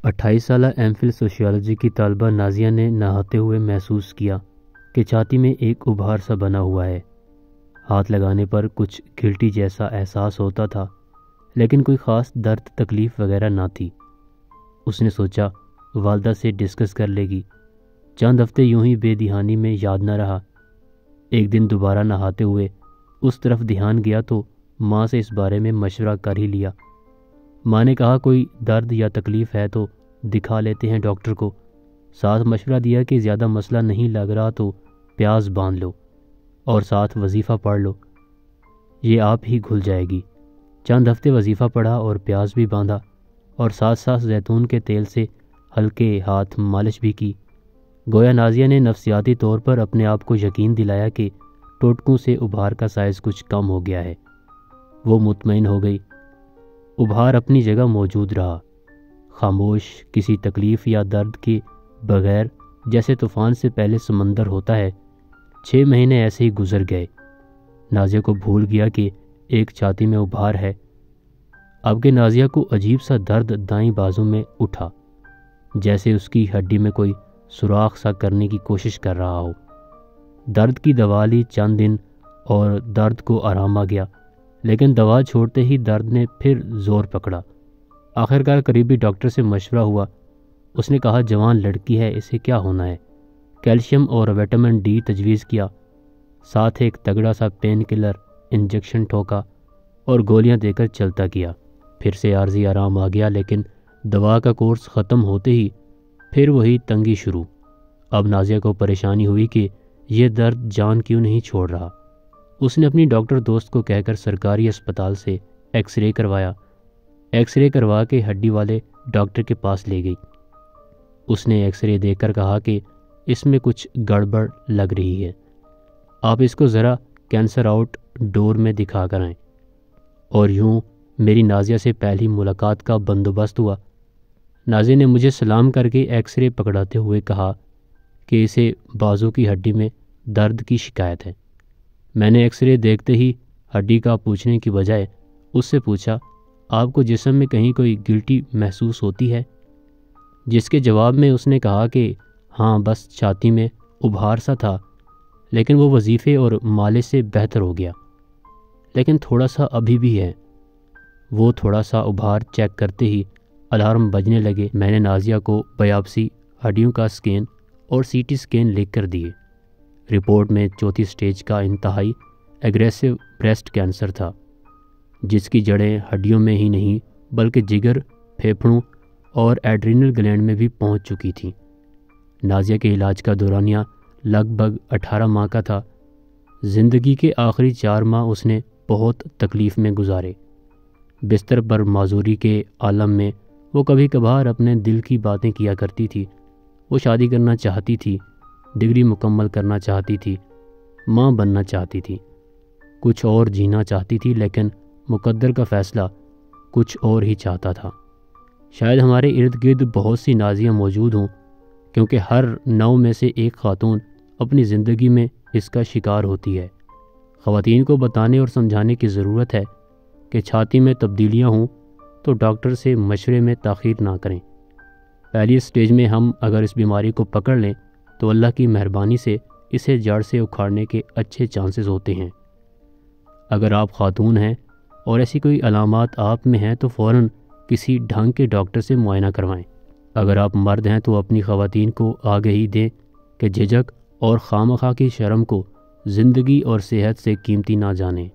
28 سالہ M Phil sociology کی طالبہ نازیہ نے نہاتے ہوئے محسوس کیا کہ چھاتی میں ایک ابھار سا بنا ہوا ہے۔ ہاتھ لگانے پر کچھ گلٹی جیسا احساس ہوتا تھا، لیکن کوئی خاص درد تکلیف وغیرہ نہ تھی۔ اس نے سوچا والدہ سے ڈسکس کر لے گی۔ چند ہفتے یوں ہی بے دھیانی میں یاد نہ رہا۔ ایک دن دوبارہ نہاتے ہوئے اس طرف دھیان گیا تو ماں سے اس بارے میں مشورہ کر ہی لیا۔ ماں نے کہا کوئی درد یا تکلیف ہے تو دکھا لیتے ہیں ڈاکٹر کو۔ ساتھ مشورہ دیا کہ زیادہ مسئلہ نہیں لگ رہا تو پیاز باندھ لو اور ساتھ وظیفہ پڑھ لو، یہ آپ ہی گھل جائے گی۔ چند ہفتے وظیفہ پڑھا اور پیاز بھی باندھا اور ساتھ ساتھ زیتون کے تیل سے ہلکے ہاتھ مالش بھی کی۔ گویا نازیہ نے نفسیاتی طور پر اپنے آپ کو یقین دلایا کہ ٹوٹکوں سے ابھار کا سائز کچھ کم ہو گیا ہے۔ وہ مطمئن ہو گئی۔ ابھار اپنی جگہ موجود رہا، خاموش، کسی تکلیف یا درد کے بغیر، جیسے طوفان سے پہلے سمندر ہوتا ہے۔ 6 مہینے ایسے ہی گزر گئے۔ نازیہ کو بھول گیا کہ ایک چھاتی میں ابھار ہے۔ اب کہ نازیہ کو عجیب سا درد دائیں بازو میں اٹھا، جیسے اس کی ہڈی میں کوئی سوراخ سا کرنے کی کوشش کر رہا ہو۔ درد کی دوا لی چند دن اور درد کو آرام آ گیا، لیکن دوا چھوڑتے ہی درد نے پھر زور پکڑا۔ آخرکار قریبی ڈاکٹر سے مشورہ ہوا۔ اس نے کہا جوان لڑکی ہے، اسے کیا ہونا ہے۔ کیلشیم اور وٹامن ڈی تجویز کیا، ساتھ ایک تگڑا سا پین کلر انجیکشن ٹھوکا اور گولیاں دے کر چلتا کیا۔ پھر سے عارضی آرام آ گیا، لیکن دوا کا کورس ختم ہوتے ہی پھر وہی تنگی شروع۔ اب نازیہ کو پریشانی ہوئی کہ یہ درد جان کیوں نہیں چھوڑ رہا۔ اس نے اپنی ڈاکٹر دوست کو کہہ کر سرکاری اسپتال سے ایکس رے کروایا۔ ایکس رے کروا کے ہڈی والے ڈاکٹر کے پاس لے گئی۔ اس نے ایکس رے دیکھ کر کہا کہ اس میں کچھ گڑبڑ لگ رہی ہے، آپ اس کو ذرا کینسر آؤٹ ڈور میں دکھا کر آئیں۔ اور یوں میری نازیہ سے پہلی ملاقات کا بندوبست ہوا۔ نازیہ نے مجھے سلام کر کے ایکس رے پکڑاتے ہوئے کہا کہ اسے بازو کی ہڈی میں درد کی شکایت ہے۔ میں نے ایکس رے دیکھتے ہی ہڈی کا پوچھنے کی بجائے اس سے پوچھا آپ کو جسم میں کہیں کوئی گلٹی محسوس ہوتی ہے، جس کے جواب میں اس نے کہا کہ ہاں بس چھاتی میں ابھار سا تھا، لیکن وہ وظیفے اور مالش سے بہتر ہو گیا، لیکن تھوڑا سا ابھی بھی ہے۔ وہ تھوڑا سا ابھار چیک کرتے ہی الارم بجنے لگے۔ میں نے نازیہ کو بایاپسی، ہڈیوں کا اسکین اور سی ٹی اسکین لکھ کر دیے۔ رپورٹ میں 4تھی سٹیج کا انتہائی ایگریسو بریسٹ کینسر تھا، جس کی جڑیں ہڈیوں میں ہی نہیں بلکہ جگر، پھیپھڑوں اور ایڈرینل گلینڈ میں بھی پہنچ چکی تھیں۔ نازیہ کے علاج کا دورانیہ لگ بھگ 18 ماہ کا تھا۔ زندگی کے آخری 4 ماہ اس نے بہت تکلیف میں گزارے۔ بستر پر معذوری کے عالم میں وہ کبھی کبھار اپنے دل کی باتیں کیا کرتی تھی۔ وہ شادی کرنا چاہتی تھی، ڈگری مکمل کرنا چاہتی تھی، ماں بننا چاہتی تھی، کچھ اور جینا چاہتی تھی، لیکن مقدر کا فیصلہ کچھ اور ہی چاہتا تھا۔ شاید ہمارے ارد گرد بہت سی نازیاں موجود ہوں، کیونکہ ہر 9 میں سے ایک خاتون اپنی زندگی میں اس کا شکار ہوتی ہے۔ خواتین کو بتانے اور سمجھانے کی ضرورت ہے کہ چھاتی میں تبدیلیاں ہوں تو ڈاکٹر سے مشورے میں تاخیر نہ کریں۔ پہلی سٹیج میں ہم اگر اس بیماری کو پکڑ لیں تو اللہ کی مہربانی سے اسے جڑ سے اکھاڑنے کے اچھے چانسز ہوتے ہیں۔ اگر آپ خاتون ہیں اور ایسی کوئی علامات آپ میں ہیں تو فوراً کسی ڈھنگ کے ڈاکٹر سے معائنہ کروائیں۔ اگر آپ مرد ہیں تو اپنی خواتین کو آگہی دیں کہ جھجک اور خواہ مخواہ کی شرم کو زندگی اور صحت سے قیمتی نہ جانیں۔